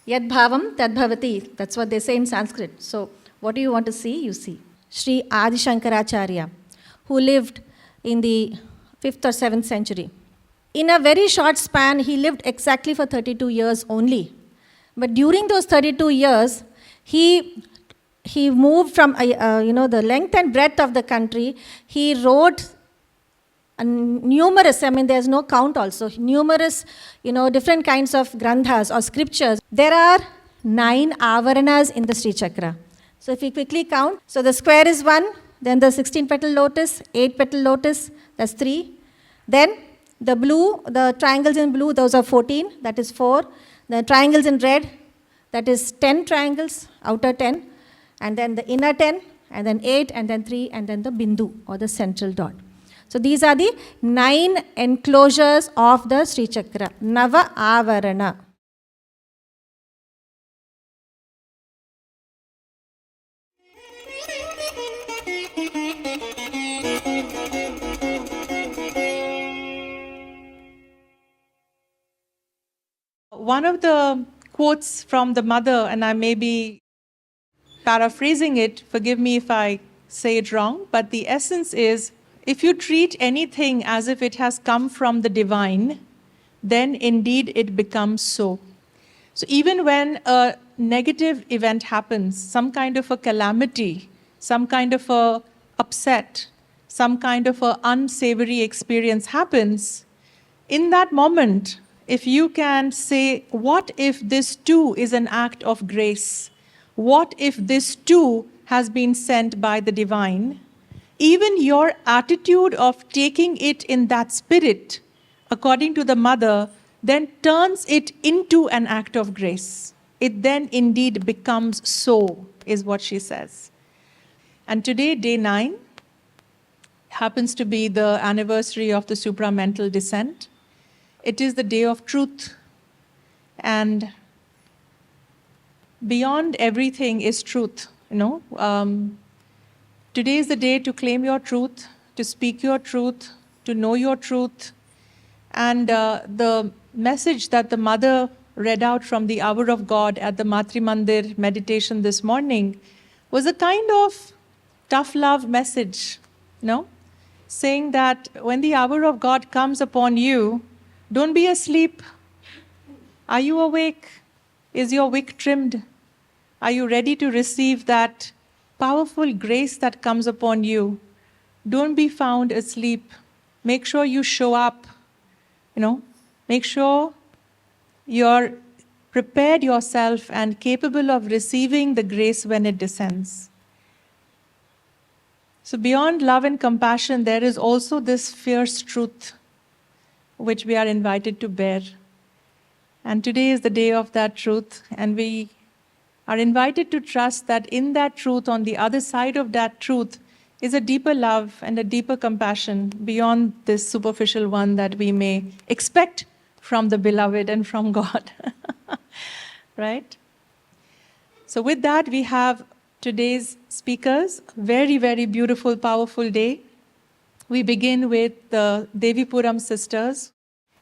Yad bhavam tad bhavati. That's what they say in Sanskrit. So, what do you want to see? You see. Sri Adi Shankaracharya, who lived in the 5th or 7th century. In a very short span, he lived exactly for 32 years only. But during those 32 years, he moved from the length and breadth of the country. He wrote numerous, I mean, there's no count also, numerous, different kinds of granthas or scriptures. There are 9 avaranas in the Sri Chakra. So if we quickly count, so the square is 1, then the 16 petal lotus, 8 petal lotus, that's 3. Then the blue, the triangles in blue, those are 14, that is 4. The triangles in red, that is 10 triangles, outer 10. And then the inner 10, and then 8, and then 3, and then the bindu, or the central dot. So these are the 9 enclosures of the Sri Chakra, Nava Avarana. One of the quotes from the mother, and I may be paraphrasing it, forgive me if I say it wrong, but the essence is, if you treat anything as if it has come from the divine, then indeed it becomes so. So even when a negative event happens, some kind of a calamity, some kind of a upset, some kind of a unsavory experience happens, in that moment, if you can say, what if this too is an act of grace? What if this too has been sent by the divine? Even your attitude of taking it in that spirit, according to the mother, then turns it into an act of grace. It then indeed becomes so, is what she says. And today, day 9, happens to be the anniversary of the supramental descent. It is the day of truth. And beyond everything is truth, Today is the day to claim your truth, to speak your truth, to know your truth. And the message that the mother read out from the Hour of God at the Matri Mandir meditation this morning was a kind of tough love message, saying that when the hour of God comes upon you, don't be asleep. Are you awake? Is your wick trimmed? Are you ready to receive that powerful grace that comes upon you? Don't be found asleep. Make sure you show up. Make sure you're prepared yourself and capable of receiving the grace when it descends. So beyond love and compassion, there is also this fierce truth which we are invited to bear. And today is the day of that truth, and we are invited to trust that in that truth, on the other side of that truth, is a deeper love and a deeper compassion beyond this superficial one that we may expect from the beloved and from God. Right? So with that, we have today's speakers. Very, very beautiful, powerful day. We begin with the Devipuram sisters.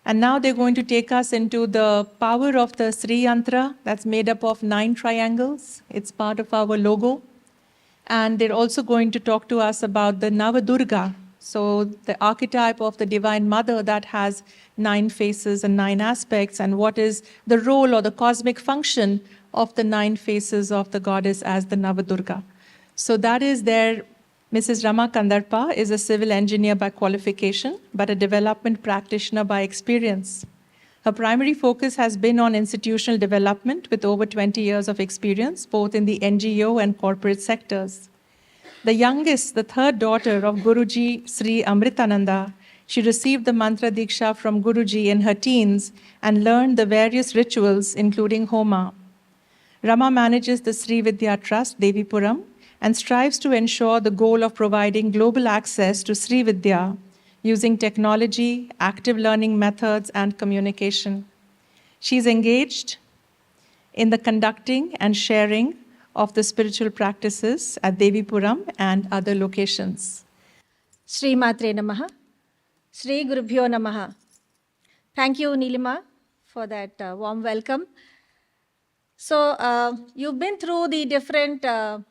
And now they're going to take us into the power of the Sri Yantra that's made up of 9 triangles. It's part of our logo. And they're also going to talk to us about the Navadurga, so the archetype of the Divine Mother that has 9 faces and 9 aspects, and what is the role or the cosmic function of the 9 faces of the goddess as the Navadurga. So that is their Mrs. Rama Kandarpa is a civil engineer by qualification, but a development practitioner by experience. Her primary focus has been on institutional development with over 20 years of experience, both in the NGO and corporate sectors. The youngest, the third daughter of Guruji Sri Amritananda, she received the mantra diksha from Guruji in her teens and learned the various rituals, including Homa. Rama manages the Sri Vidya Trust, Devipuram, and strives to ensure the goal of providing global access to Sri Vidya using technology, active learning methods, and communication. She's engaged in the conducting and sharing of the spiritual practices at Devipuram and other locations. Sri Matre Namaha. Sri Gurubhyo Namaha. Thank you, Nilima, for that warm welcome. So you've been through the different, the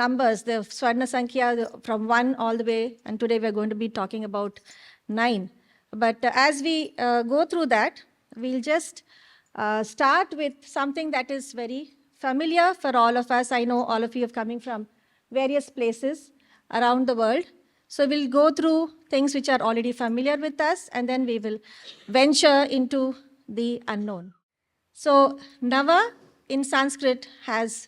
numbers, the Swarna Sankhya from 1 all the way, and today we're going to be talking about 9. But as we go through that, we'll just start with something that is very familiar for all of us. I know all of you are coming from various places around the world. So we'll go through things which are already familiar with us, and then we will venture into the unknown. So Nava in Sanskrit has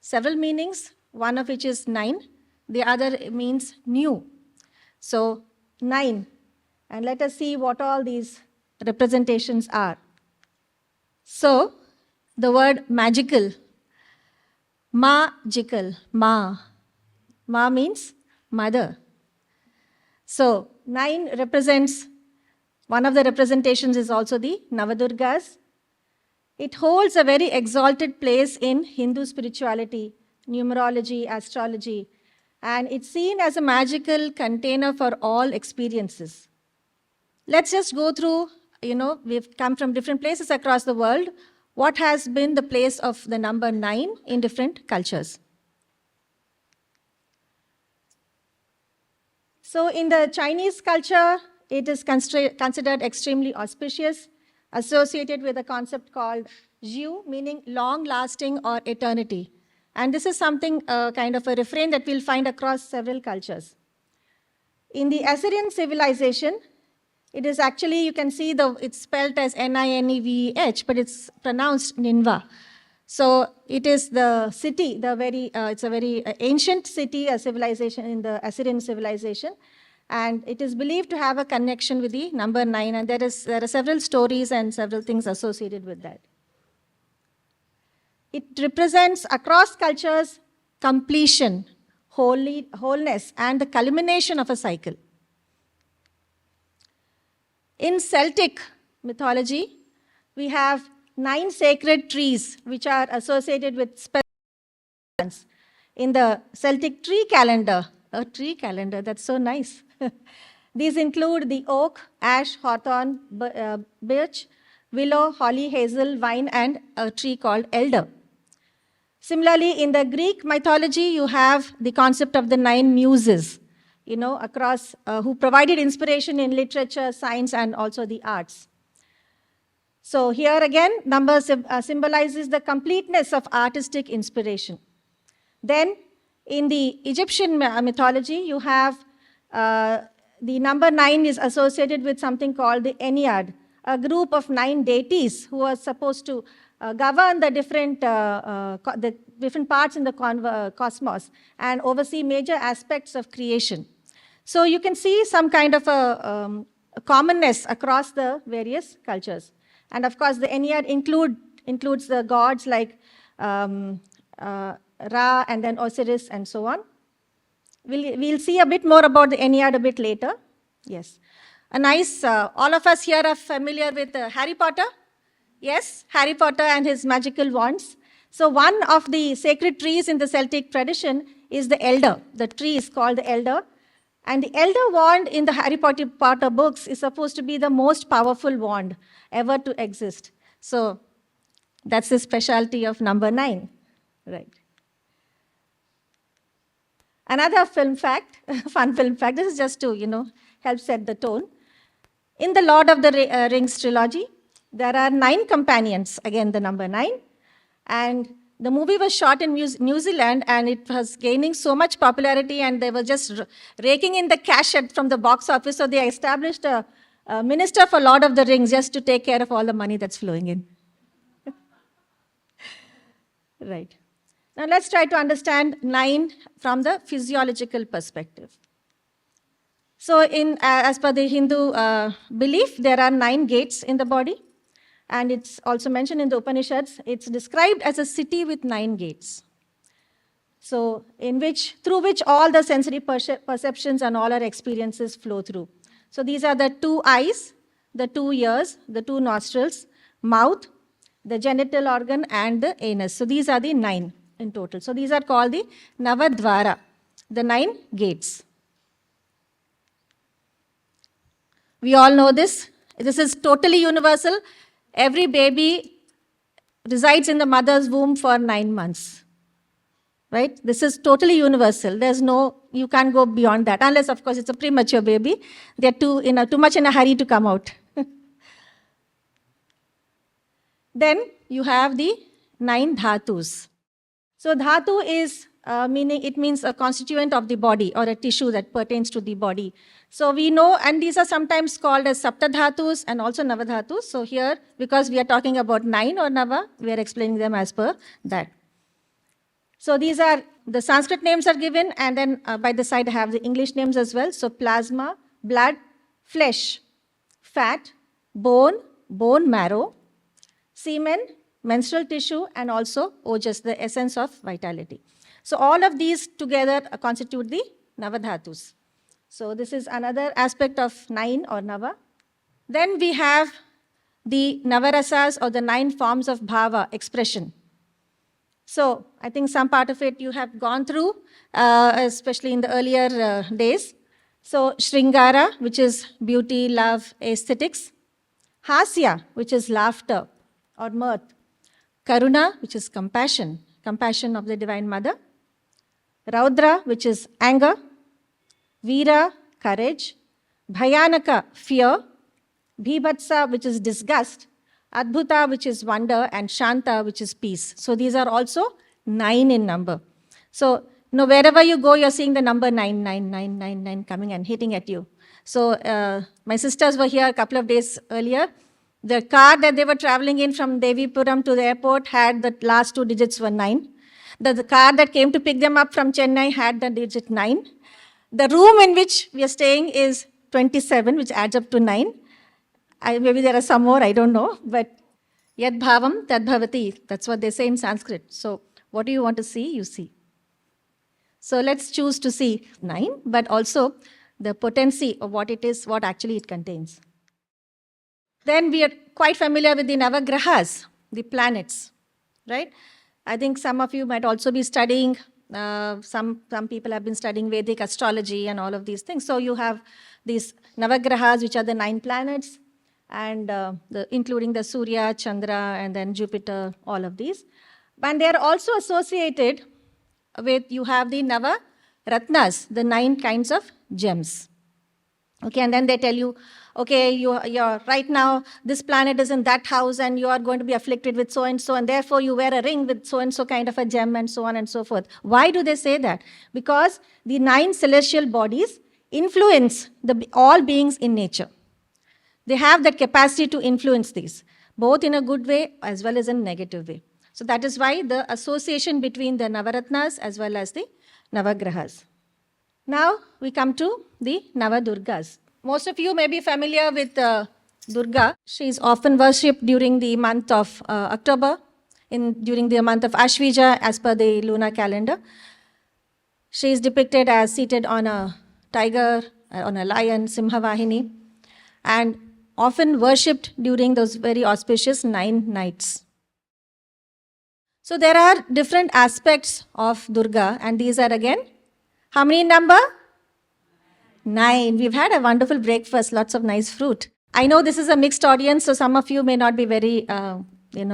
several meanings, one of which is 9. The other means new. So 9. And let us see what all these representations are. So the word magical, ma-gical, ma. Ma means mother. So 9 represents, one of the representations is also the Navadurgas. It holds a very exalted place in Hindu spirituality, numerology, astrology, and it's seen as a magical container for all experiences. Let's just go through, we've come from different places across the world. What has been the place of the number 9 in different cultures? So in the Chinese culture, it is considered extremely auspicious, associated with a concept called Zhu, meaning long-lasting or eternity. And this is something, kind of a refrain that we'll find across several cultures. In the Assyrian civilization, it is actually, you can see it's spelled as Nineveh, but it's pronounced Ninva. So it is the city, it's a very ancient city, a civilization in the Assyrian civilization. And it is believed to have a connection with the number 9, and there are several stories and several things associated with that. It represents across cultures completion, wholeness, and the culmination of a cycle. In Celtic mythology, we have 9 sacred trees which are associated with special events. In the Celtic tree calendar, a tree calendar, that's so nice. These include the oak, ash, hawthorn, birch, willow, holly, hazel, vine, and a tree called elder. Similarly, in the Greek mythology, you have the concept of the 9 muses, across, who provided inspiration in literature, science, and also the arts. So here again, number symbolizes the completeness of artistic inspiration. Then, in the Egyptian mythology, you have the number 9 is associated with something called the Ennead, a group of 9 deities who are supposed to govern the different parts in the cosmos and oversee major aspects of creation. So you can see some kind of a commonness across the various cultures. And of course, the Ennead includes the gods like Ra and then Osiris and so on. We'll see a bit more about the Ennead a bit later. Yes. A nice, all of us here are familiar with Harry Potter. Yes, Harry Potter and his magical wands. So one of the sacred trees in the Celtic tradition is the elder. The tree is called the elder. And the elder wand in the Harry Potter books is supposed to be the most powerful wand ever to exist. So that's the specialty of number 9. Right. Another film fact, fun film fact, this is just to, help set the tone. In the Lord of the Rings trilogy, there are 9 companions, again the number 9. And the movie was shot in New Zealand, and it was gaining so much popularity, and they were just raking in the cash from the box office, so they established a minister for Lord of the Rings just to take care of all the money that's flowing in. Right. Now let's try to understand 9 from the physiological perspective. So as per the Hindu belief, there are 9 gates in the body. And it's also mentioned in the Upanishads, it's described as a city with 9 gates. So through which all the sensory perceptions and all our experiences flow through. So these are the 2 eyes, the 2 ears, the 2 nostrils, mouth, the genital organ, and the anus. So these are the 9 in total. So these are called the Navadvara, the 9 gates. We all know this. This is totally universal. Every baby resides in the mother's womb for 9 months. Right? This is totally universal. There's no, you can't go beyond that, unless, of course, it's a premature baby. They're too much in a hurry to come out. Then you have the 9 dhatus. So dhatu is it means a constituent of the body or a tissue that pertains to the body. So we know, and these are sometimes called as saptadhatus and also navadhatus. So here, because we are talking about 9 or nava, we are explaining them as per that. So these are, the Sanskrit names are given, and then by the side I have the English names as well. So plasma, blood, flesh, fat, bone, bone marrow, semen, menstrual tissue, and also ojas, the essence of vitality. So all of these together constitute the navadhatus. So this is another aspect of 9 or nava. Then we have the navarasas, or the 9 forms of bhava, expression. So I think some part of it you have gone through, especially in the earlier days. So Shringara, which is beauty, love, aesthetics. Hasya, which is laughter or mirth. Karuna, which is compassion, compassion of the Divine Mother. Raudra, which is anger. Veera, courage. Bhayanaka, fear. Bhibhatsa, which is disgust. Adbhuta, which is wonder, and Shanta, which is peace. So these are also 9 in number. So wherever you go, you're seeing the number 9, 9, 9, 9, 9 coming and hitting at you. So my sisters were here a couple of days earlier. The car that they were traveling in from Devipuram to the airport had the last 2 digits were 9. The car that came to pick them up from Chennai had the digit 9. The room in which we are staying is 27, which adds up to 9. Maybe there are some more, I don't know. But yad bhavam tad bhavati. That's what they say in Sanskrit. So what do you want to see? You see. So let's choose to see 9, but also the potency of what it is, what actually it contains. Then we are quite familiar with the Navagrahas, the planets, right? I think some of you might also be studying, some people have been studying Vedic astrology and all of these things. So you have these Navagrahas, which are the 9 planets, and including the Surya, Chandra, and then Jupiter, all of these. And they are also associated with, you have the Nava Ratnas, the 9 kinds of gems. Okay, and then they tell you, okay, you're right now, this planet is in that house and you are going to be afflicted with so-and-so, and therefore you wear a ring with so-and-so kind of a gem, and so on and so forth. Why do they say that? Because the 9 celestial bodies influence all beings in nature. They have that capacity to influence these, both in a good way as well as in a negative way. So that is why the association between the Navaratnas as well as the Navagrahas. Now we come to the Navadurgas. Most of you may be familiar with Durga. She is often worshipped during the month of October, during the month of Ashvija as per the lunar calendar. She is depicted as seated on a tiger, on a lion, Simhavahini, and often worshipped during those very auspicious 9 nights. So there are different aspects of Durga, and these are again, how many in number? 9. We've had a wonderful breakfast, lots of nice fruit. I know this is a mixed audience, so some of you may not be very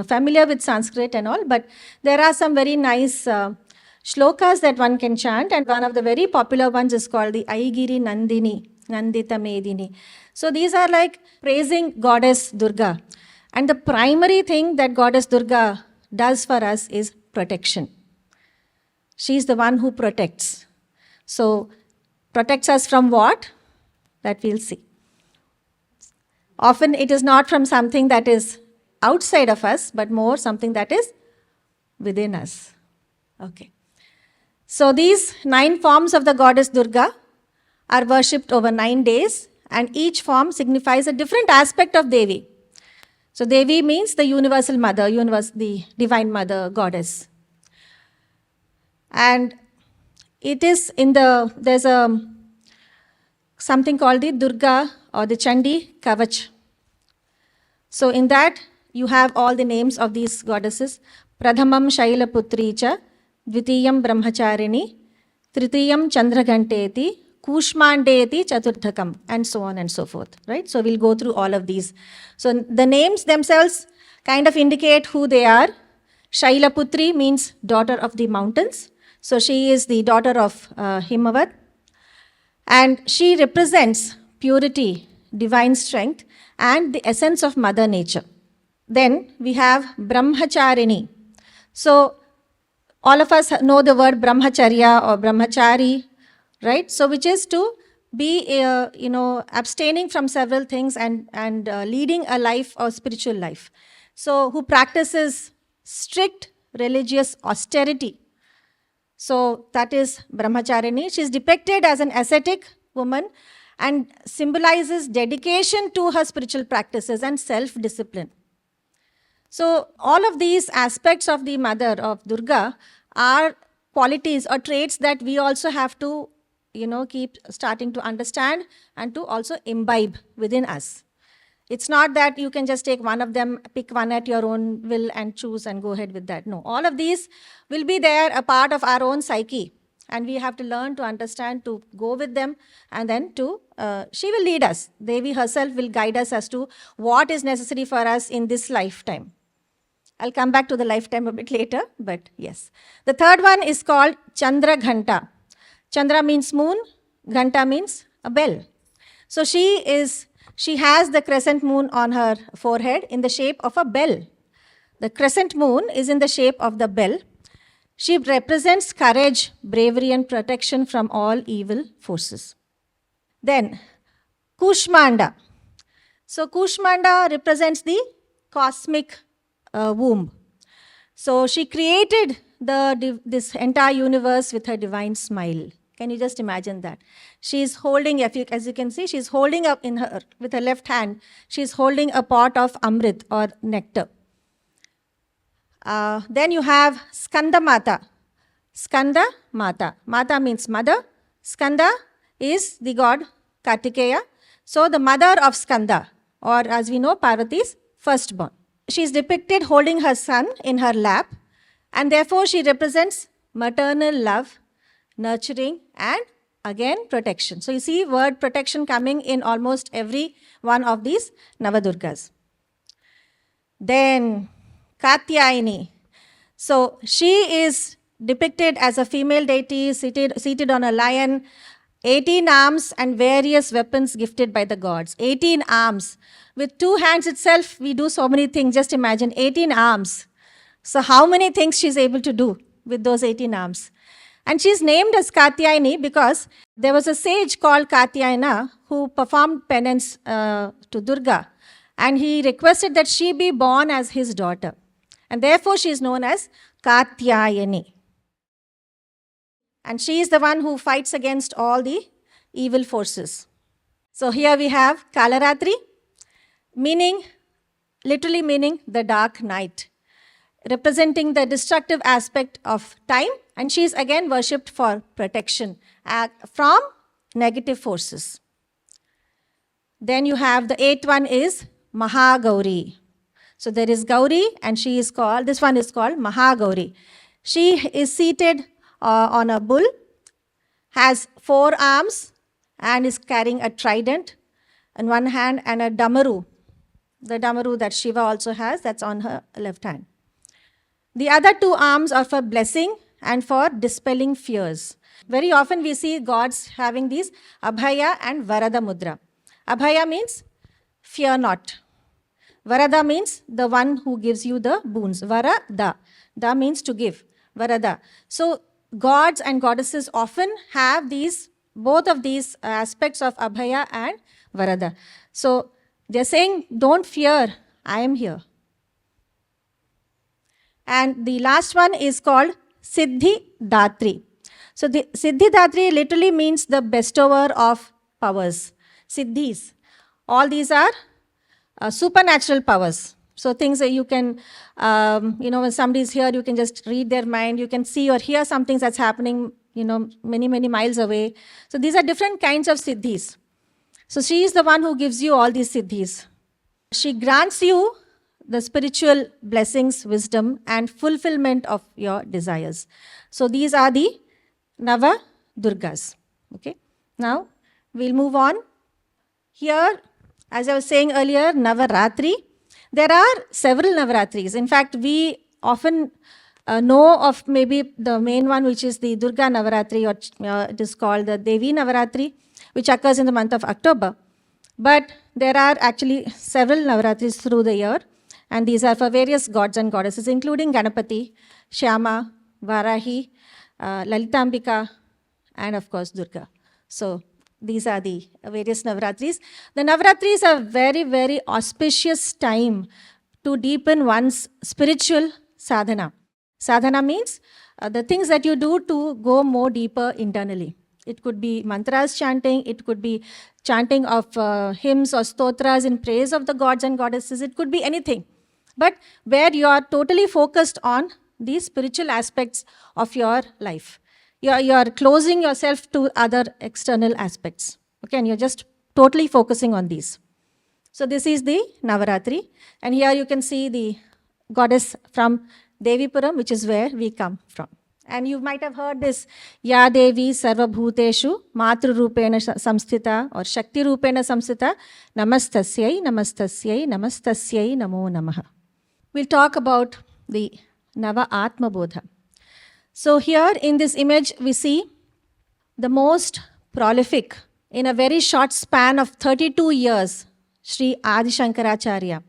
familiar with Sanskrit and all, but there are some very nice shlokas that one can chant, and one of the very popular ones is called the Aigiri Nandini, Nandita Medini. So these are like praising Goddess Durga. And the primary thing that Goddess Durga does for us is protection. She's the one who protects. So protects us from what? That we'll see. Often it is not from something that is outside of us, but more something that is within us. Okay. So these 9 forms of the Goddess Durga are worshipped over 9 days, and each form signifies a different aspect of Devi. So Devi means the universal mother, the divine mother, goddess. And it is there's something called the Durga or the Chandi Kavach. So in that, you have all the names of these goddesses. Pradhamam Shailaputri cha, Dvitiyam Brahmacharini, Tritiyam Chandraghanteti, Kushmandeti Chaturthakam, and so on and so forth, right? So we'll go through all of these. So the names themselves kind of indicate who they are, Shailaputri means daughter of the mountains. So she is the daughter of Himawat. And she represents purity, divine strength, and the essence of Mother Nature. Then we have Brahmacharini. So all of us know the word Brahmacharya or Brahmachari, right? So which is to be, abstaining from several things and leading a life or spiritual life. So who practices strict religious austerity. So that is Brahmacharini. She is depicted as an ascetic woman and symbolizes dedication to her spiritual practices and self-discipline. So all of these aspects of the mother of Durga are qualities or traits that we also have to, keep starting to understand and to also imbibe within us. It's not that you can just take one of them, pick one at your own will and choose and go ahead with that. No, all of these will be there, a part of our own psyche. And we have to learn to understand, to go with them, and then she will lead us. Devi herself will guide us as to what is necessary for us in this lifetime. I'll come back to the lifetime a bit later, but yes. The third one is called Chandra Ghanta. Chandra means moon, Ghanta means a bell. So she has the crescent moon on her forehead in the shape of a bell. The crescent moon is in the shape of the bell. She represents courage, bravery, and protection from all evil forces. Then, Kushmanda. So Kushmanda represents the cosmic womb. So she created this entire universe with her divine smile. Can you just imagine that? She's holding, as you can see, she's holding up with her left hand, she's holding a pot of Amrit or nectar. Then you have Skanda Mata. Skanda Mata. Mata means mother. Skanda is the god Kartikeya. So the mother of Skanda, or as we know, Parvati's firstborn. She is depicted holding her son in her lap, and therefore she represents maternal love, nurturing, and again protection. So you see word protection coming in almost every one of these Navadurgas. Then Katyayani. So she is depicted as a female deity seated on a lion, 18 arms and various weapons gifted by the gods. 18 arms. With 2 hands itself, we do so many things. Just imagine 18 arms. So how many things she's able to do with those 18 arms? And she's named as Katyayani because there was a sage called Katyayana who performed penance to Durga, and he requested that she be born as his daughter. And therefore she is known as Katyayani. And she is the one who fights against all the evil forces. So here we have Kalaratri, literally meaning the dark night, representing the destructive aspect of time, and she is again worshipped for protection from negative forces. Then you have the 8th one is Mahagauri. So there is Gauri, and this one is called Mahagauri. She is seated on a bull, has 4 arms, and is carrying a trident in one hand and a damaru. The damaru that Shiva also has, that's on her left hand. The other 2 arms are for blessing and for dispelling fears. Very often we see gods having these Abhaya and Varada Mudra. Abhaya means fear not. Varada means the one who gives you the boons. Varada. Da means to give. Varada. So gods and goddesses often have both of these aspects of Abhaya and Varada. So they're saying, don't fear, I am here. And the last one is called Siddhi Datri. So the Siddhi Datri literally means the bestower of powers. Siddhis. All these are supernatural powers. So things that you can, when somebody's here, you can just read their mind. You can see or hear something that's happening, many, many miles away. So these are different kinds of siddhis. So she is the one who gives you all these siddhis. She grants you the spiritual blessings, wisdom, and fulfillment of your desires. So these are the Nava Durgas. Okay. Now we'll move on. Here, as I was saying earlier, Navaratri. There are several Navaratris. In fact, we often know of maybe the main one, which is the Durga Navaratri, or it is called the Devi Navaratri, which occurs in the month of October. But there are actually several Navaratris through the year, and these are for various gods and goddesses, including Ganapati, Shyama, Varahi, Lalitambika, and of course Durga. So these are the various Navaratris. The Navaratris are very, very auspicious time to deepen one's spiritual sadhana. Sadhana means the things that you do to go more deeper internally. It could be mantras chanting, it could be chanting of hymns or stotras in praise of the gods and goddesses, it could be anything. But where you are totally focused on these spiritual aspects of your life. You are closing yourself to other external aspects. Okay, and you're just totally focusing on these. So this is the Navaratri, and here you can see the goddess from Devipuram, which is where we come from. And you might have heard this, Ya Devi Sarva Bhuteshu Matru Rupena Samsthita or Shakti Rupena Samsthita Namastasyai Namastasyai Namastasyai Namo Namaha. We'll talk about the Nava Atma Bodha. So here in this image we see the most prolific, in a very short span of 32 years, Sri Adi Shankaracharya,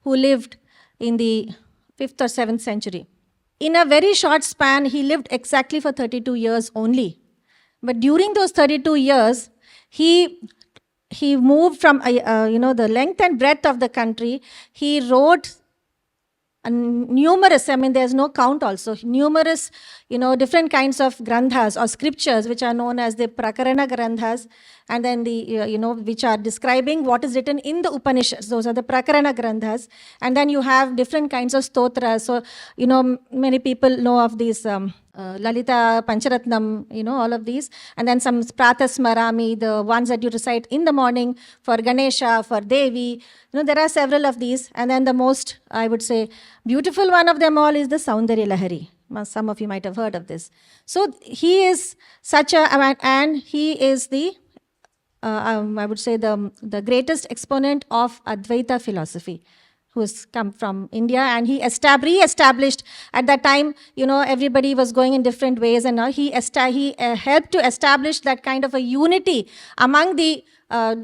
who lived in the 5th or 7th century. In a very short span, he lived exactly for 32 years only. But during those 32 years, he moved from the length and breadth of the country. He wrote numerous, I mean there's no count also, numerous different kinds of granthas or scriptures, which are known as the Prakarana Granthas, and then the which are describing what is written in the Upanishads. Those are the Prakarana Granthas. And then you have different kinds of stotras. So many people know of these Lalita Pancharatnam, all of these, and then some Pratasmarami, the ones that you recite in the morning for Ganesha, for Devi. There are several of these, and then the most, I would say, beautiful one of them all is the Saundarya Lahari. Some of you might have heard of this. So he is such a, and he is the, I would say, the greatest exponent of Advaita philosophy, who's come from India, and he re-established at that time, everybody was going in different ways, and now he helped to establish that kind of a unity among the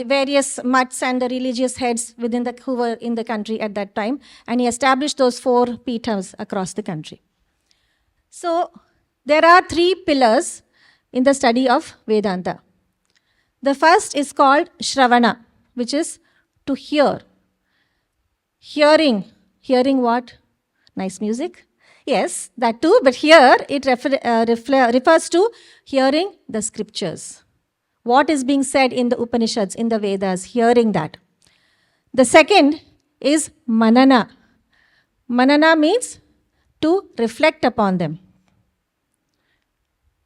various mutts and the religious heads who were in the country at that time, and he established those 4 peethas across the country. So there are 3 pillars in the study of Vedanta. The first is called Shravana, which is to hear. Hearing what? Nice music? Yes, that too, but here it refers to hearing the scriptures. What is being said in the Upanishads, in the Vedas, hearing that. The second is Manana. Manana means to reflect upon them.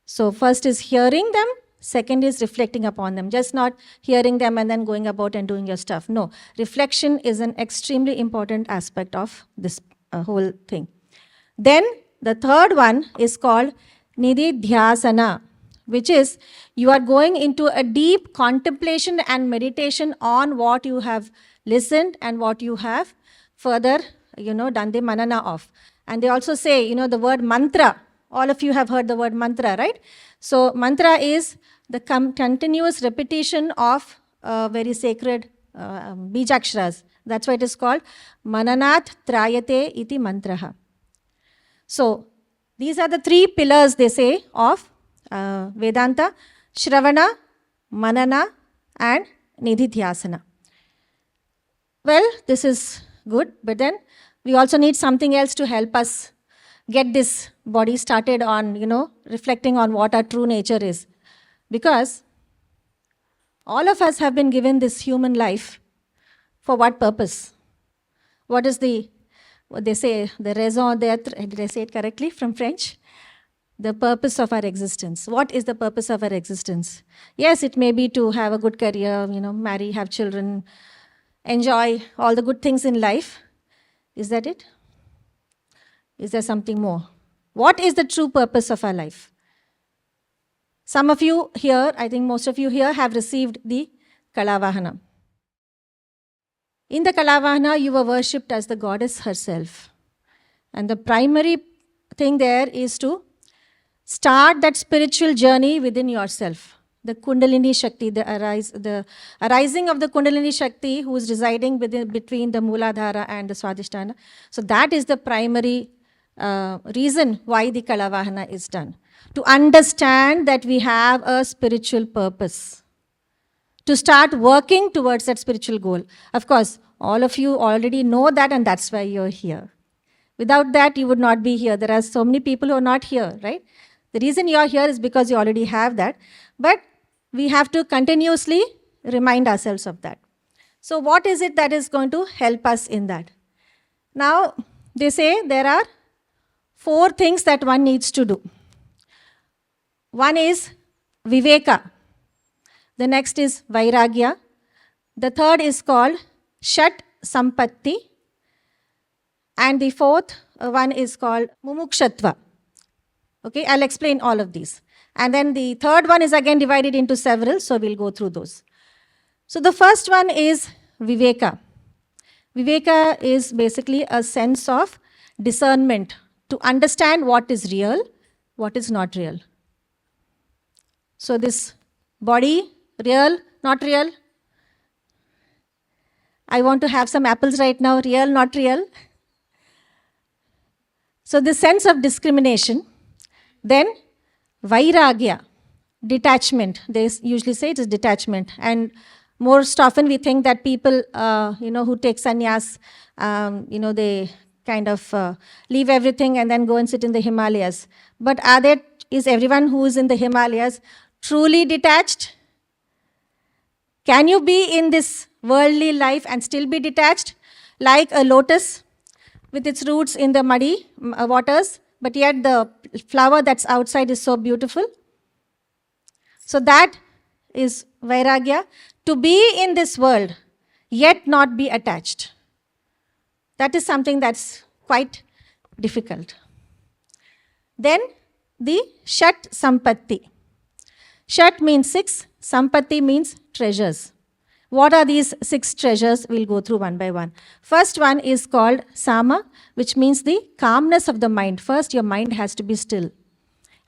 So first is hearing them, second is reflecting upon them. Just not hearing them and then going about and doing your stuff. No, reflection is an extremely important aspect of this whole thing. Then the third one is called Nididhyasana, which is you are going into a deep contemplation and meditation on what you have listened and what you have further, done the manana of. And they also say, the word mantra. All of you have heard the word mantra, right? So mantra is the continuous repetition of very sacred bijaksharas. That's why it is called Mananat Trayate iti mantraha. So these are the 3 pillars, they say, of Vedanta: Shravana, Manana, and Nididhyasana. Well, this is good, but then we also need something else to help us get this body started on, reflecting on what our true nature is. Because all of us have been given this human life for what purpose? What is what they say, the raison d'etre, did I say it correctly from French? The purpose of our existence. What is the purpose of our existence? Yes, it may be to have a good career, marry, have children, enjoy all the good things in life. Is that it? Is there something more? What is the true purpose of our life? Some of you here, I think most of you here, have received the Kalavahana. In the Kalavahana, you were worshipped as the goddess herself. And the primary thing there is to start that spiritual journey within yourself. The Kundalini Shakti, the arising of the Kundalini Shakti who is residing between the Mooladhara and the Swadhisthana. So that is the primary reason why the Kalavahana is done. To understand that we have a spiritual purpose. To start working towards that spiritual goal. Of course, all of you already know that, and that's why you're here. Without that, you would not be here. There are so many people who are not here, right? The reason you're here is because you already have that. But we have to continuously remind ourselves of that. So what is it that is going to help us in that? Now, they say there are 4 things that one needs to do. One is Viveka. The next is Vairagya. The third is called Shat Sampatti. And the fourth one is called Mumukshatva. Okay, I'll explain all of these. And then the third one is again divided into several, so we'll go through those. So the first one is Viveka. Viveka is basically a sense of discernment to understand what is real, what is not real. So this body, real, not real. I want to have some apples right now, real, not real. So this sense of discrimination. Then Vairagya, detachment. They usually say it is detachment. And most often we think that people, who take sannyas, they kind of leave everything and then go and sit in the Himalayas. But is everyone who is in the Himalayas truly detached? Can you be in this worldly life and still be detached? Like a lotus with its roots in the muddy waters, but yet the flower that's outside is so beautiful. So that is Vairagya. To be in this world, yet not be attached. That is something that's quite difficult. Then the Shat Sampatti. Shat means 6, Sampatti means treasures. What are these 6 treasures? We'll go through one by one. First one is called Sama, which means the calmness of the mind. First, your mind has to be still.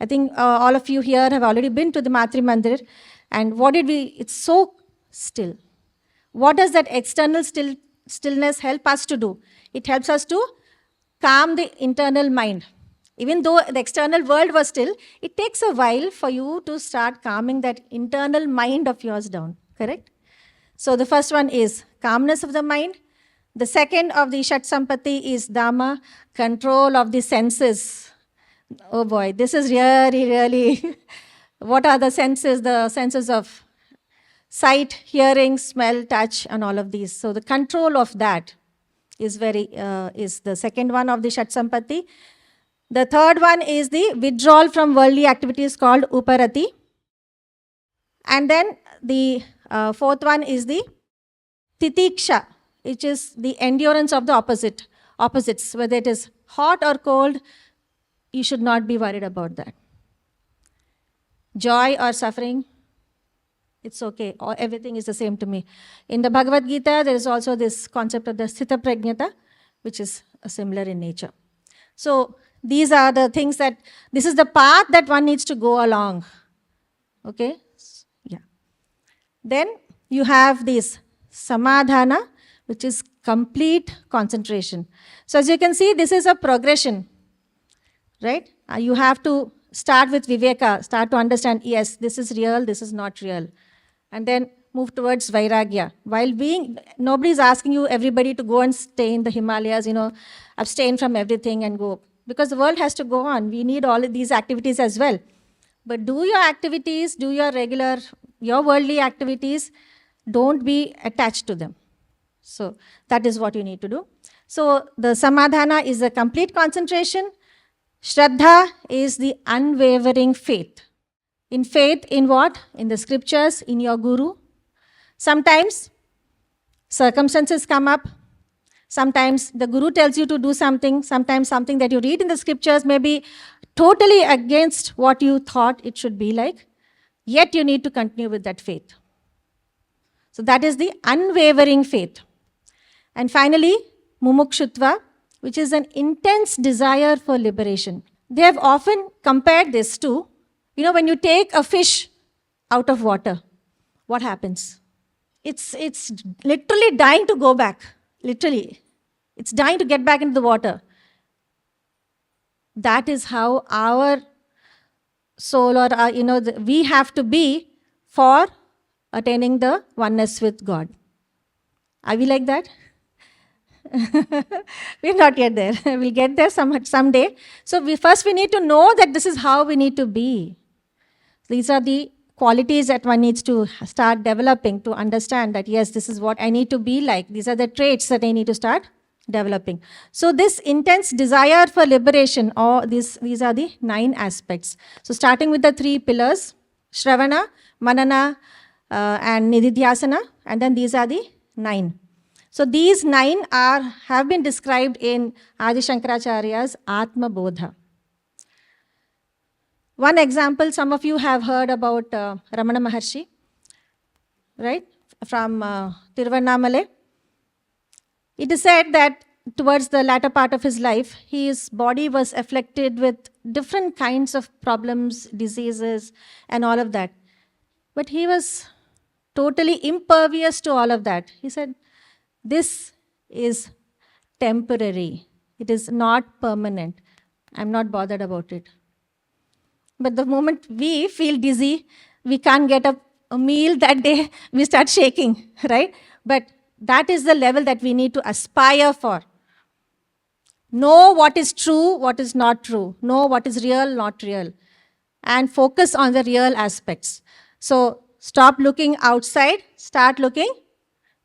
I think all of you here have already been to the Matri Mandir. And it's so still. What does that external stillness help us to do? It helps us to calm the internal mind. Even though the external world was still, it takes a while for you to start calming that internal mind of yours down, correct? So the first one is calmness of the mind. The second of the Shat Sampatti is Dhamma, control of the senses. Oh boy, this is really, what are the senses? The senses of sight, hearing, smell, touch, and all of these. So the control of that is the second one of the Shat Sampatti. The third one is the withdrawal from worldly activities called Uparati. And then the fourth one is the Titiksha, which is the endurance of the opposites. Whether it is hot or cold, you should not be worried about that. Joy or suffering, it's okay. Everything is the same to me. In the Bhagavad Gita, there is also this concept of the Sthita Prajnata, which is similar in nature. So these are the things this is the path that one needs to go along. Okay? Yeah. Then you have this Samadhana, which is complete concentration. So as you can see, this is a progression, right? You have to start with Viveka, start to understand, yes, this is real, this is not real. And then move towards Vairagya. Nobody is asking you, everybody, to go and stay in the Himalayas, abstain from everything and go. Because the world has to go on. We need all of these activities as well. But do your activities, do your worldly activities, don't be attached to them. So that is what you need to do. So the Samadhana is a complete concentration. Shraddha is the unwavering faith. In faith in what? In the scriptures, in your guru. Sometimes circumstances come up. Sometimes the guru tells you to do something. Sometimes something that you read in the scriptures may be totally against what you thought it should be like. Yet you need to continue with that faith. So that is the unwavering faith. And finally, Mumukshutva which is an intense desire for liberation. They have often compared this to, when you take a fish out of water, what happens? It's literally dying to go back. Literally. It's dying to get back into the water. That is how our soul or we have to be for attaining the oneness with God. Are we like that? We're not yet there. We'll get there someday. So we need to know that this is how we need to be. These are the qualities that one needs to start developing to understand that, yes, this is what I need to be like. These are the traits that I need to start developing. So this intense desire for liberation, or these are the 9 aspects. So starting with the 3 pillars, Shravana, Manana, and Nididhyasana, and then these are the 9. So these 9 have been described in Adi Shankaracharya's Atma Bodha. One example, some of you have heard about Ramana Maharshi, right, from Tiruvannamalai. It is said that towards the latter part of his life, his body was afflicted with different kinds of problems, diseases, and all of that. But he was totally impervious to all of that. He said, this is temporary. It is not permanent. I'm not bothered about it. But the moment we feel dizzy, we can't get a meal that day, we start shaking, right? But that is the level that we need to aspire for. Know what is true, what is not true. Know what is real, not real. And focus on the real aspects. So stop looking outside, start looking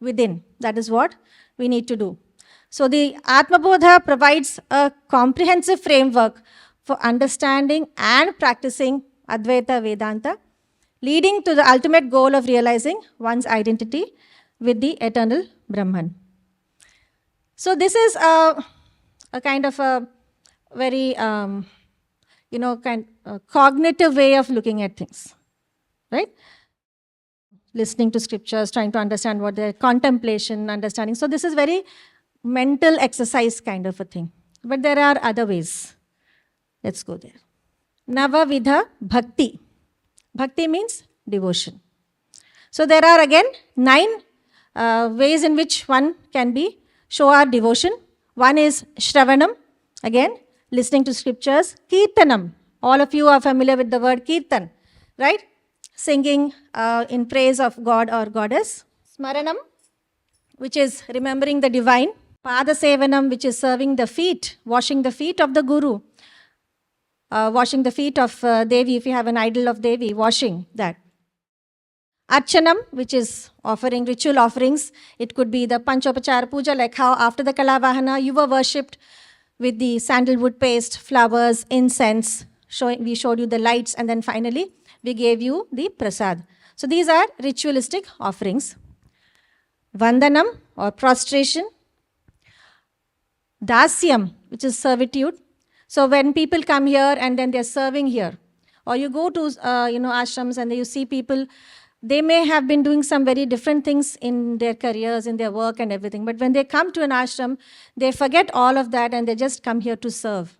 within. That is what we need to do. So the Atma Bodha provides a comprehensive framework for understanding and practicing Advaita Vedanta, leading to the ultimate goal of realizing one's identity with the eternal Brahman. So this is a kind of a very, cognitive way of looking at things, right? Listening to scriptures, trying to understand what they're, contemplation, understanding. So this is very mental exercise kind of a thing. But there are other ways. Let's go there. Navavidha Bhakti. Bhakti means devotion. So there are again 9 ways in which one can show our devotion. One is Shravanam, again, listening to scriptures. Kirtanam. All of you are familiar with the word Kirtan, right? Singing in praise of God or goddess. Smaranam, which is remembering the divine. Padasevanam, which is serving the feet, washing the feet of the Guru. Washing the feet of Devi, if you have an idol of Devi, washing that. Archanam, which is offering ritual offerings. It could be the Panchopachara Puja, like how after the Kalavahana you were worshipped with the sandalwood paste, flowers, incense. We showed you the lights, and then finally we gave you the prasad. So these are ritualistic offerings. Vandanam, or prostration. Dasyam, which is servitude. So when people come here and then they're serving here, or you go to ashrams and you see people, they may have been doing some very different things in their careers, in their work and everything. But when they come to an ashram, they forget all of that and they just come here to serve.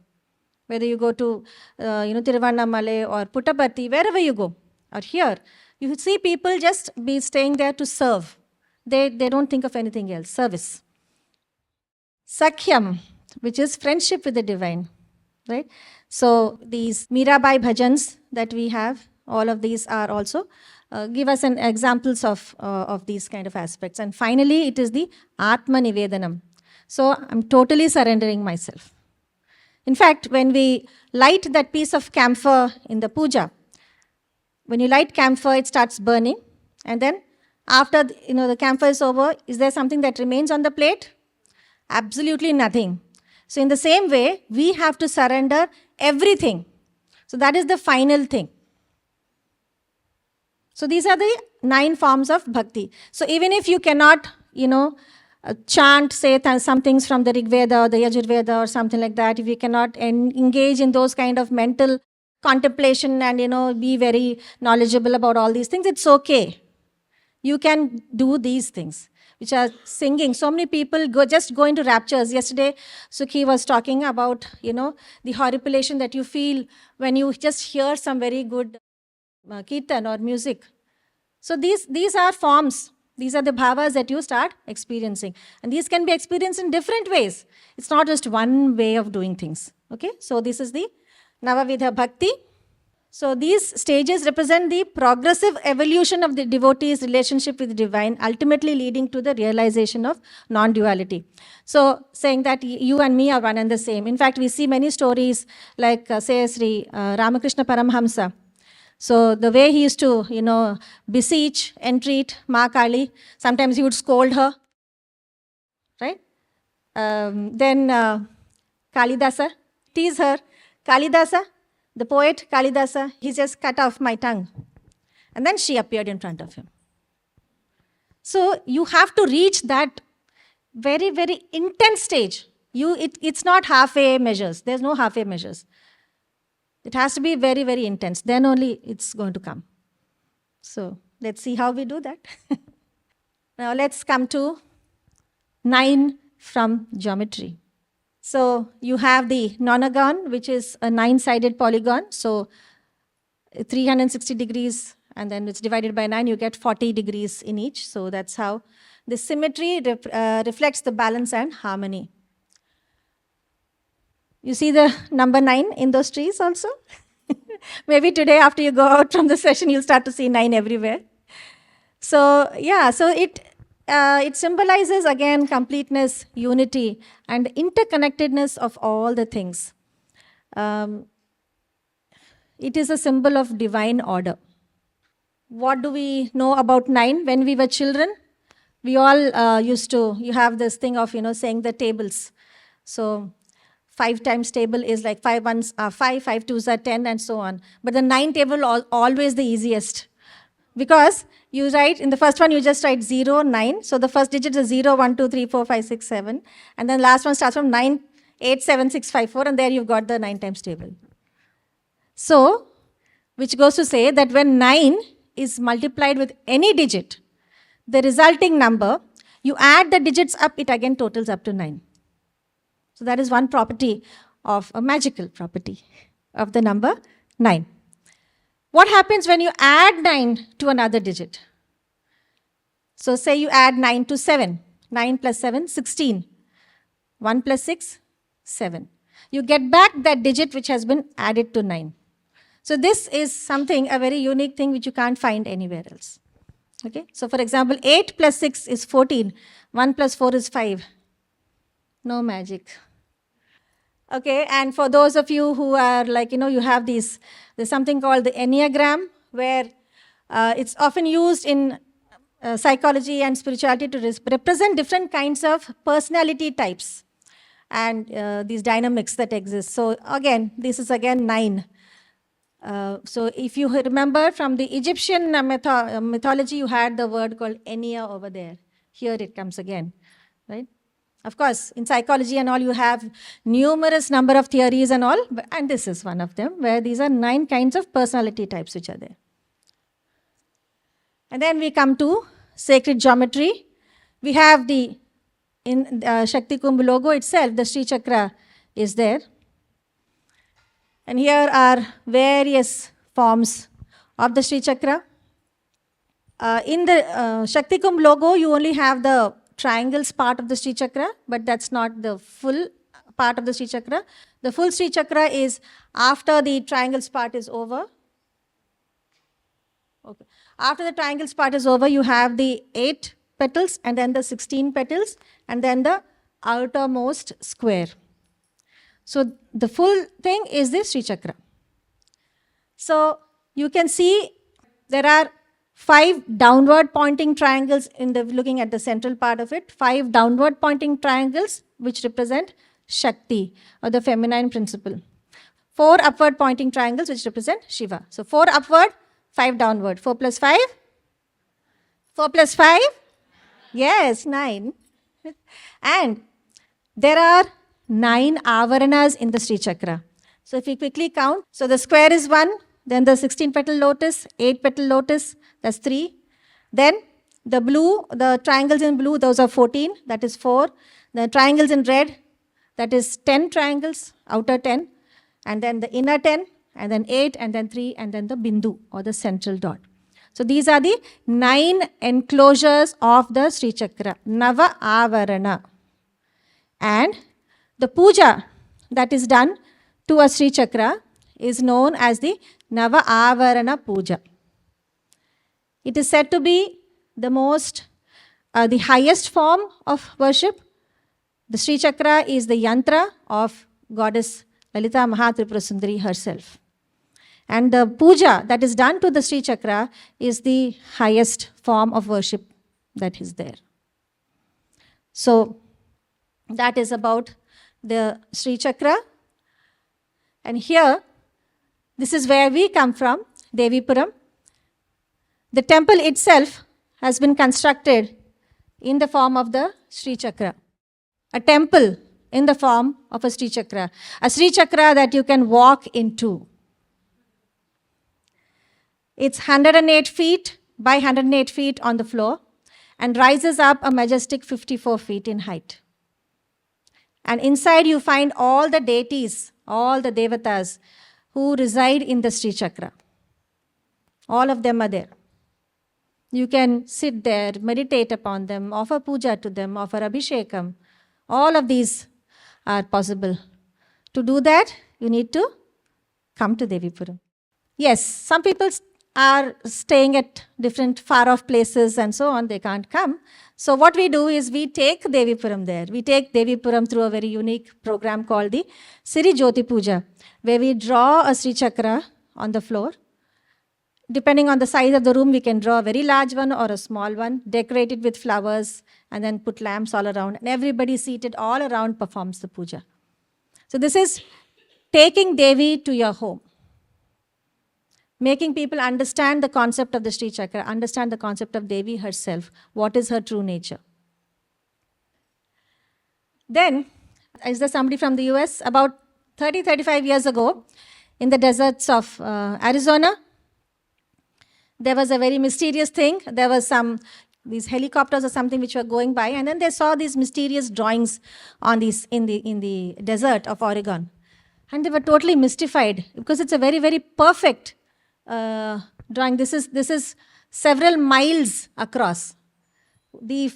Whether you go to Tiruvannamalai or Puttaparthi, wherever you go, or here, you see people just be staying there to serve. They don't think of anything else, service. Sakhyam, which is friendship with the divine. Right? So these Mirabai bhajans that we have, all of these are also give us an examples of these kind of aspects. And finally, it is the Atma Nivedanam. So I'm totally surrendering myself. In fact, when we light that piece of camphor in the puja, when you light camphor, it starts burning. And then after the camphor is over, is there something that remains on the plate? Absolutely nothing. So in the same way, we have to surrender everything. So that is the final thing. So these are the 9 forms of bhakti. So even if you cannot, chant, say some things from the Rig Veda or the Yajur Veda or something like that, if you cannot engage in those kind of mental contemplation and, be very knowledgeable about all these things, it's okay. You can do these things. which are singing. So many people just go into raptures. Yesterday, Sukhi was talking about, the horripilation that you feel when you just hear some very good kirtan or music. So these are forms. These are the bhavas that you start experiencing. And these can be experienced in different ways. It's not just one way of doing things. Okay? So this is the Navavidha Bhakti. So these stages represent the progressive evolution of the devotee's relationship with the divine, ultimately leading to the realization of non-duality. So saying that you and me are one and the same. In fact, we see many stories like, say, Sri Ramakrishna Paramhamsa. So the way he used to, beseech, entreat Ma Kali, sometimes he would scold her, right? Then Kalidasa, tease her. Kalidasa, the poet Kalidasa, he just cut off my tongue. And then she appeared in front of him. So you have to reach that very, very intense stage. It's not halfway measures. There's no halfway measures. It has to be very, very intense. Then only it's going to come. So let's see how we do that. Now let's come to 9 from geometry. So you have the nonagon, which is a 9-sided polygon. So 360 degrees, and then it's divided by 9, you get 40 degrees in each. So that's how the symmetry reflects the balance and harmony. You see the number 9 in those trees also? Maybe today after you go out from the session, you'll start to see 9 everywhere. So yeah, so it symbolizes again completeness, unity, and interconnectedness of all the things. It is a symbol of divine order. What do we know about 9? When we were children, we all you have this thing of, saying the tables. So 5 times table is like 5 ones are 5, 5 twos are 10, and so on. But the 9 table always the easiest. Because you write, in the first one, you just write 0, 9. So the first digit is 0, 1, 2, 3, 4, 5, 6, 7. And then last one starts from 9, 8, 7, 6, 5, 4. And there you've got the 9 times table. So, which goes to say that when 9 is multiplied with any digit, the resulting number, you add the digits up, it again totals up to 9. So that is one property of a magical property of the number 9. What happens when you add 9 to another digit? So say you add 9 to 7. 9 plus 7, 16. 1 plus 6, 7. You get back that digit which has been added to 9. So this is something, a very unique thing which you can't find anywhere else. Okay? So for example, 8 plus 6 is 14. 1 plus 4 is 5. No magic. Okay, and for those of you who are like, you have there's something called the Enneagram, where it's often used in psychology and spirituality to represent different kinds of personality types and these dynamics that exist. So again, this is again 9. So if you remember from the Egyptian mythology, you had the word called Ennea over there. Here it comes again, right? Of course, in psychology and all, you have numerous number of theories and all, and this is one of them, where these are 9 kinds of personality types which are there. And then we come to sacred geometry. We have in Shakti Kumbh logo itself, the Sri Chakra is there. And here are various forms of the Sri Chakra. In the Shakti Kumbh logo, you only have the triangles part of the Sri Chakra, but that's not the full part of the Sri Chakra. The full Sri Chakra is after the triangles part is over. Okay. After the triangles part is over, you have the 8 petals and then the 16 petals and then the outermost square. So the full thing is the Sri Chakra. So you can see there are 5 downward pointing triangles looking at the central part of it, 5 downward pointing triangles which represent Shakti or the feminine principle. 4 upward pointing triangles which represent Shiva. So 4 upward, 5 downward. 4 plus 5? 4 plus 5? Yes, 9. And there are 9 avaranas in the Sri Chakra. So if we quickly count, so the square is 1, then the 16 petal lotus, 8 petal lotus, that's 3. Then The blue, the triangles in blue, those are 14, that is 4. The triangles in red, that is 10 triangles, outer 10, and then the inner 10, and then 8, and then 3, and then the bindu, or the central dot. So these are the 9 enclosures of the Sri Chakra, Nava Avarana. And the puja that is done to a Sri Chakra is known as the Nava Avarana Puja. It is said to be the highest form of worship. The Sri Chakra is the yantra of goddess Lalita Mahatripura Sundari herself. And the puja that is done to the Sri Chakra is the highest form of worship that is there. So that is about the Sri Chakra. And here, this is where we come from, Devipuram. The temple itself has been constructed in the form of the Sri Chakra. A temple in the form of a Sri Chakra that you can walk into. It's 108 feet by 108 feet on the floor and rises up a majestic 54 feet in height. And inside you find all the deities, all the devatas who reside in the Sri Chakra. All of them are there. You can sit there, meditate upon them, offer puja to them, offer abhishekam. All of these are possible. To do that, you need to come to Devipuram. Yes, some people are staying at different far-off places and so on, they can't come. So what we do is we take Devipuram there. We take Devipuram through a very unique program called the Siri Jyoti Puja, where we draw a Sri Chakra on the floor. Depending on the size of the room, we can draw a very large one or a small one, decorate it with flowers, and then put lamps all around. And everybody seated all around performs the puja. So this is taking Devi to your home. Making people understand the concept of the Sri Chakra, understand the concept of Devi herself. What is her true nature? Then, is there somebody from the US? About 35 years ago, in the deserts of Arizona, there was a very mysterious thing. There was these helicopters or something which were going by, and then they saw these mysterious drawings on these in the desert of Oregon. And they were totally mystified because it's a very, very perfect drawing. This is several miles across. The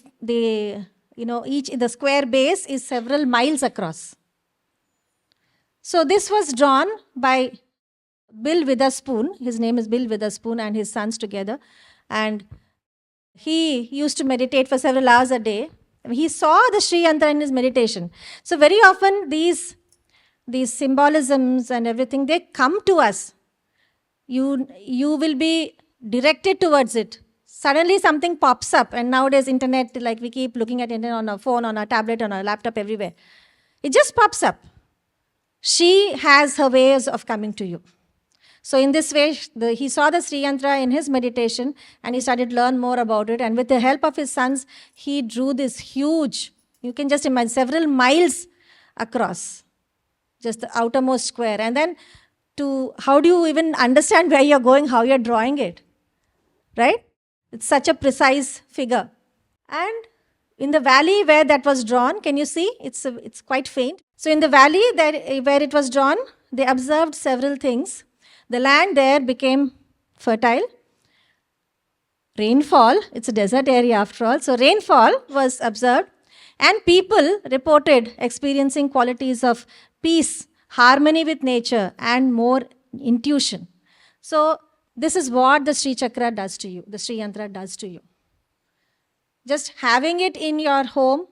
square base is several miles across. So this was drawn by Bill Witherspoon. His name is Bill Witherspoon and his sons together. And he used to meditate for several hours a day. He saw the Sri Yantra in his meditation. So very often these symbolisms and everything, they come to us. You will be directed towards it. Suddenly something pops up, and nowadays internet, like we keep looking at internet on our phone, on our tablet, on our laptop, everywhere. It just pops up. She has her ways of coming to you. So in this way, he saw the Sri Yantra in his meditation, and he started to learn more about it. And with the help of his sons, he drew this huge, you can just imagine, several miles across, just the outermost square. And then how do you even understand where you're going, how you're drawing it, right? It's such a precise figure. And in the valley where that was drawn, can you see? It's quite faint. So in the valley where it was drawn, they observed several things. The land there became fertile. Rainfall, it's a desert area after all, so rainfall was observed. And people reported experiencing qualities of peace, harmony with nature, and more intuition. So this is what the Sri Chakra does to you, the Sri Yantra does to you. Just having it in your home,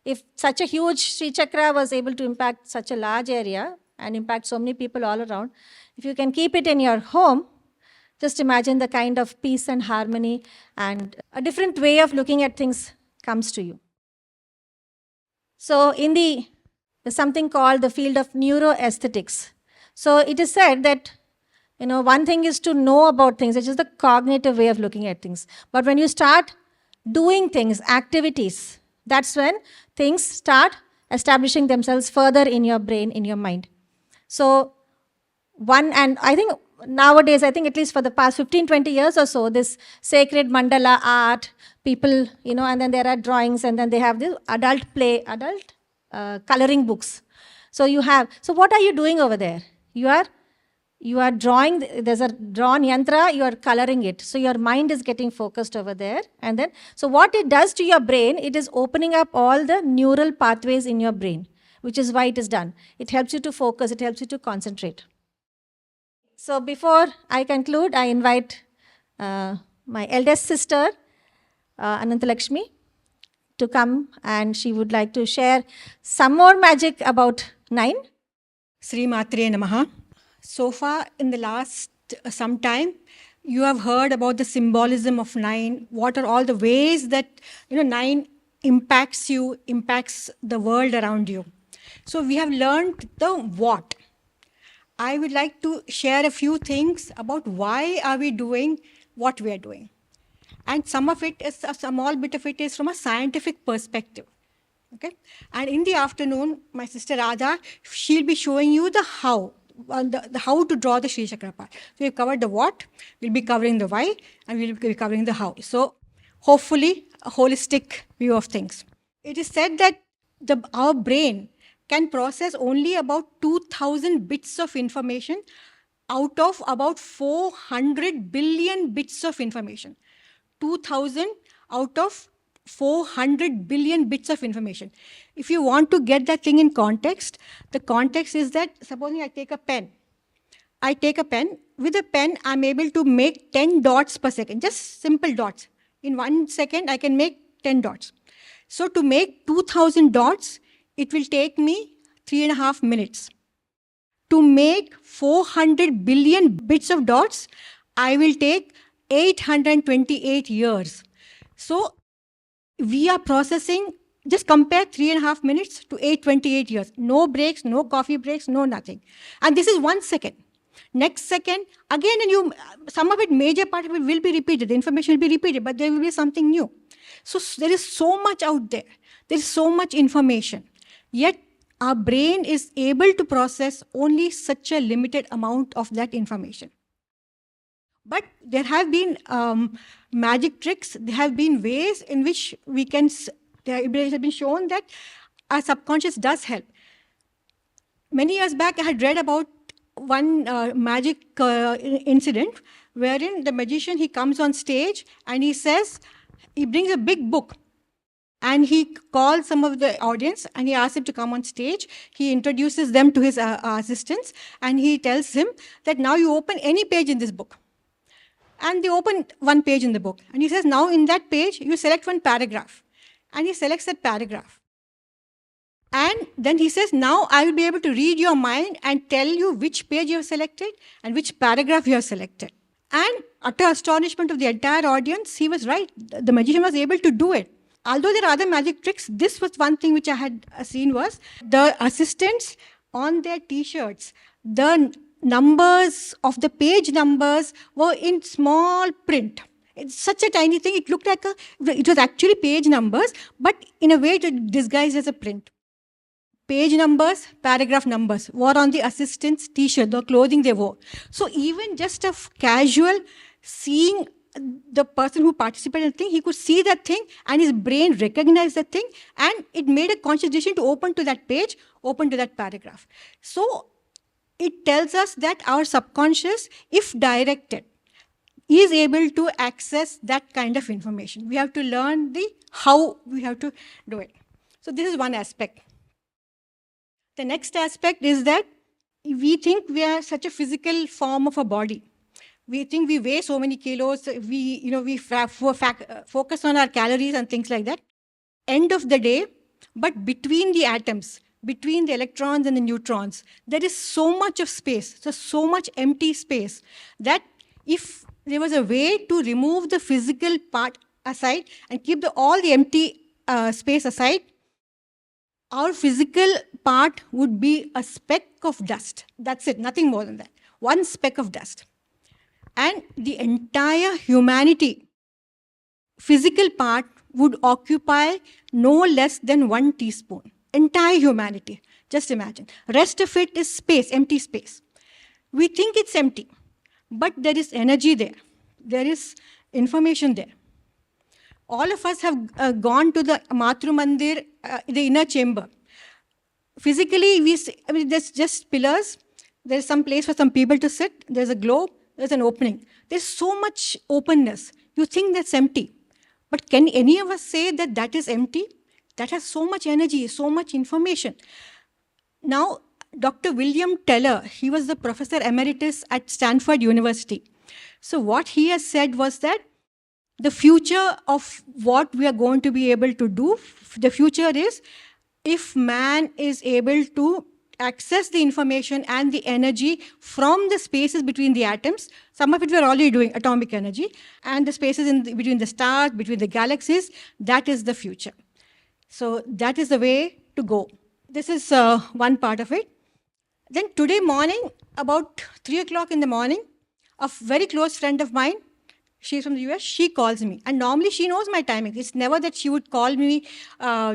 if such a huge Sri Chakra was able to impact such a large area and impact so many people all around, if you can keep it in your home, just imagine the kind of peace and harmony and a different way of looking at things comes to you. So there's something called the field of neuroaesthetics. So it is said that, one thing is to know about things, which is the cognitive way of looking at things. But when you start doing things, activities, that's when things start establishing themselves further in your brain, in your mind. So and I think nowadays, I think at least for the past 15, 20 years or so, this sacred mandala art, people, and then there are drawings, and then they have this adult coloring books. So what are you doing over there? You are drawing, there's a drawn yantra, you are coloring it. So your mind is getting focused over there. And then, so what it does to your brain, it is opening up all the neural pathways in your brain, which is why it is done. It helps you to focus, it helps you to concentrate. So before I conclude, I invite my eldest sister, Anantalakshmi, to come, and she would like to share some more magic about 9. Sri Matre Namaha. So far, in the last some time, you have heard about the symbolism of 9. What are all the ways that 9 impacts you, impacts the world around you. So we have learned the what. I would like to share a few things about why are we doing what we are doing. And some of it is, a small bit of it is from a scientific perspective. Okay? And in the afternoon, my sister Radha, she'll be showing you the how. The how to draw the Sri Chakra part. So we've covered the what, we'll be covering the why, and we'll be covering the how. So hopefully a holistic view of things. It is said that our brain can process only about 2,000 bits of information out of about 400 billion bits of information. 2,000 out of 400 billion bits of information. If you want to get that thing in context, the context is that, supposing I take a pen. I take a pen. With a pen, I'm able to make 10 dots per second, just simple dots. In 1 second, I can make 10 dots. So to make 2,000 dots, it will take me 3.5 minutes. To make 400 billion bits of dots, I will take 828 years. So we are processing, just compare 3.5 minutes to 828 years. No breaks, no coffee breaks, no nothing. And this is 1 second. Next second, again, and some of it, major part of it will be repeated. The information will be repeated, but there will be something new. So there is so much out there. There is so much information. Yet our brain is able to process only such a limited amount of that information. But there have been magic tricks. There have been ways in which we can, it has been shown that our subconscious does help. Many years back, I had read about one magic incident wherein the magician, he comes on stage and he says, he brings a big book and he calls some of the audience and he asks them to come on stage. He introduces them to his assistants and he tells him that now you open any page in this book. And they open one page in the book. And he says, now in that page, you select one paragraph. And he selects that paragraph. And then he says, now I will be able to read your mind and tell you which page you have selected and which paragraph you have selected. And utter astonishment of the entire audience, he was right. The magician was able to do it. Although there are other magic tricks, this was one thing which I had seen was the assistants on their T-shirts, the numbers of the page numbers were in small print. It's such a tiny thing. It looked like it was actually page numbers, but in a way it disguised as a print. Page numbers, paragraph numbers were on the assistant's T-shirt, the clothing they wore. So even just a casual seeing the person who participated in the thing, he could see that thing and his brain recognized that thing and it made a conscious decision to open to that page, open to that paragraph. So it tells us that our subconscious, if directed, is able to access that kind of information. We have to learn the how we have to do it. So this is one aspect. The next aspect is that we think we are such a physical form of a body. We think we weigh so many kilos, we focus on our calories and things like that. End of the day, but between the atoms, between the electrons and the neutrons, there is so much of space, so much empty space, that if there was a way to remove the physical part aside and keep all the empty space aside, our physical part would be a speck of dust. That's it, nothing more than that. One speck of dust. And the entire humanity, physical part, would occupy no less than 1 teaspoon. Entire humanity, just imagine. Rest of it is space, empty space. We think it's empty, but there is energy there. There is information there. All of us have gone to the Matru Mandir, the inner chamber. Physically, there's just pillars. There's some place for some people to sit. There's a globe. There's an opening. There's so much openness. You think that's empty. But can any of us say that that is empty? That has so much energy, so much information. Now, Dr. William Teller, he was the professor emeritus at Stanford University. So what he has said was that the future of what we are going to be able to do, the future is if man is able to access the information and the energy from the spaces between the atoms. Some of it we're already doing, atomic energy, and the spaces between the stars, between the galaxies, that is the future. So that is the way to go. This is one part of it. Then today morning, about 3 o'clock in the morning, a very close friend of mine, she's from the US, she calls me. And normally she knows my timing. It's never that she would call me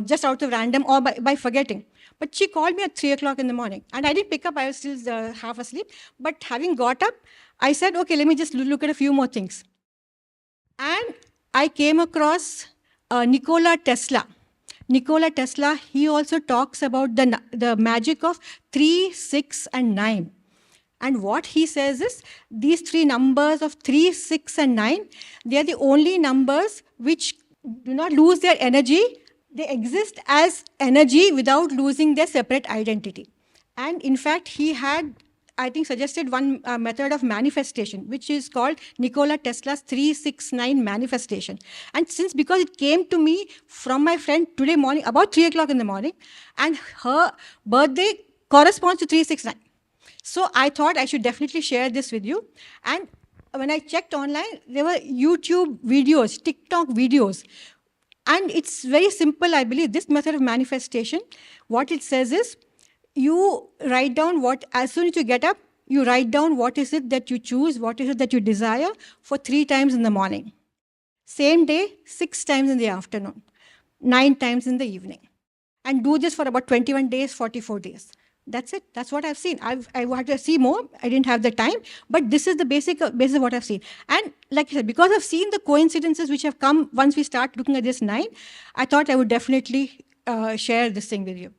just out of random or by forgetting. But she called me at 3 o'clock in the morning. And I didn't pick up, I was still half asleep. But having got up, I said, okay, let me just look at a few more things. And I came across Nikola Tesla. Nikola Tesla, he also talks about the magic of 3, 6, and 9. And what he says is, these three numbers of 3, 6, and 9, they are the only numbers which do not lose their energy. They exist as energy without losing their separate identity. And in fact, he had, I think, suggested one method of manifestation, which is called Nikola Tesla's 369 manifestation. And because it came to me from my friend today morning, about 3 o'clock in the morning, and her birthday corresponds to 369. So I thought I should definitely share this with you. And when I checked online, there were YouTube videos, TikTok videos. And it's very simple, I believe, this method of manifestation. What it says is, you write down as soon as you get up, you write down what is it that you choose, what is it that you desire for 3 times in the morning. Same day, 6 times in the afternoon, 9 times in the evening. And do this for about 21 days, 44 days. That's it. That's what I've seen. I wanted to see more. I didn't have the time. But this is the basis of what I've seen. And like I said, because I've seen the coincidences which have come once we start looking at this 9, I thought I would definitely share this thing with you.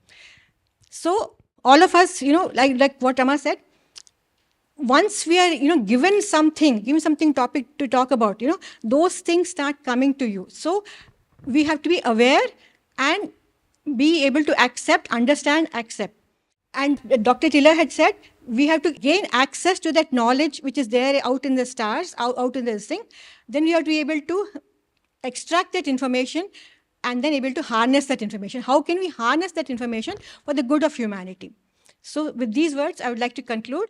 So all of us, like what Rama said, once we are, given something topic to talk about, those things start coming to you. So we have to be aware and be able to accept, understand, accept. And Dr. Tiller had said, we have to gain access to that knowledge which is there out in the stars, out in this thing. Then we have to be able to extract that information and then able to harness that information. How can we harness that information for the good of humanity? So with these words, I would like to conclude.